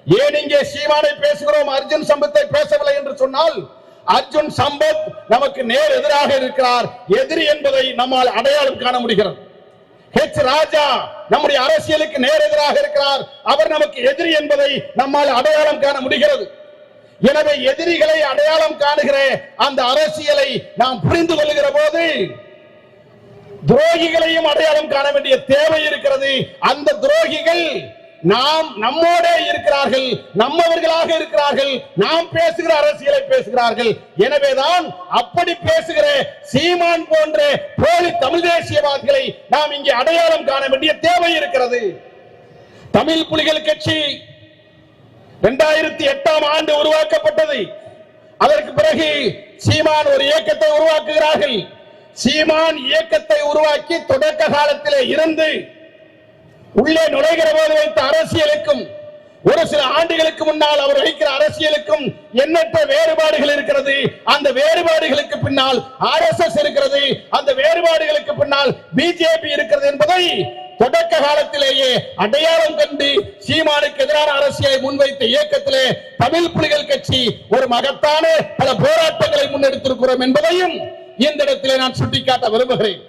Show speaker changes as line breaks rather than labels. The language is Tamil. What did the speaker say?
ஏன் இங்கே சீமானை பேசுகிறோம், அர்ஜுன் சம்பத்தை பேசவில்லை என்று சொன்னால், அர்ஜுன் சம்பத் நமக்கு நேர் எதிராக இருக்கிறார். எதிரி என்பதை நம்மால் அடையாளம் காண முடிகிறது. ஹெச் ராஜா நம்முடைய அரசியலுக்கு நேர் எதிராக இருக்கிறார். அவர் நமக்கு எதிரி என்பதை நம்மால் அடையாளம் காண முடிகிறது. எனவே எதிரிகளை அடையாளம் காணுகிற அந்த அரசியலை நாம் புரிந்து கொள்ளுகிற போது துரோகிகளையும் அடையாளம் காண வேண்டிய தேவை இருக்கிறது. அந்த துரோகிகள் நம்மோட இருக்கிறார்கள், நம்மவர்களாக இருக்கிறார்கள், நாம் பேசுகிற அரசியலை பேசுகிறார்கள். எனவேதான் அப்படி பேசுகிற சீமான் போன்ற போலி தமிழ் தேசியவாதிகளை நாம் இங்கே அடையாளம் காண வேண்டிய தேவை இருக்கிறது. தமிழ் புலிகள் கட்சி 2008ஆம் ஆண்டு உருவாக்கப்பட்டது. அதற்கு பிறகு சீமான் ஒரு இயக்கத்தை உருவாக்குகிறார்கள். சீமான் இயக்கத்தை உருவாக்கி தொடக்க காலத்திலே இருந்து உள்ளே நுழைகிற போது வைத்த அரசியலுக்கும் ஒரு சில ஆண்டுகளுக்கு முன்னால் அவர் வைக்கிற அரசியலுக்கும் எண்ணற்ற வேறுபாடுகள் இருக்கிறது. அந்த வேறுபாடுகளுக்கு பின்னால் RSS இருக்கிறது, அந்த வேறுபாடுகளுக்கு பின்னால் பிஜேபி இருக்கிறது என்பதை தொடக்க காலத்திலேயே அடையாளம் கண்டு சீமானுக்கு எதிரான அரசியலை முன்வைத்த இயக்கத்திலே தமிழ் புலிகள் கட்சி ஒரு மகத்தான பல போராட்டங்களை முன்னெடுத்திருக்கிறோம் என்பதையும் இந்த இடத்திலே நான் சுட்டிக்காட்ட விரும்புகிறேன்.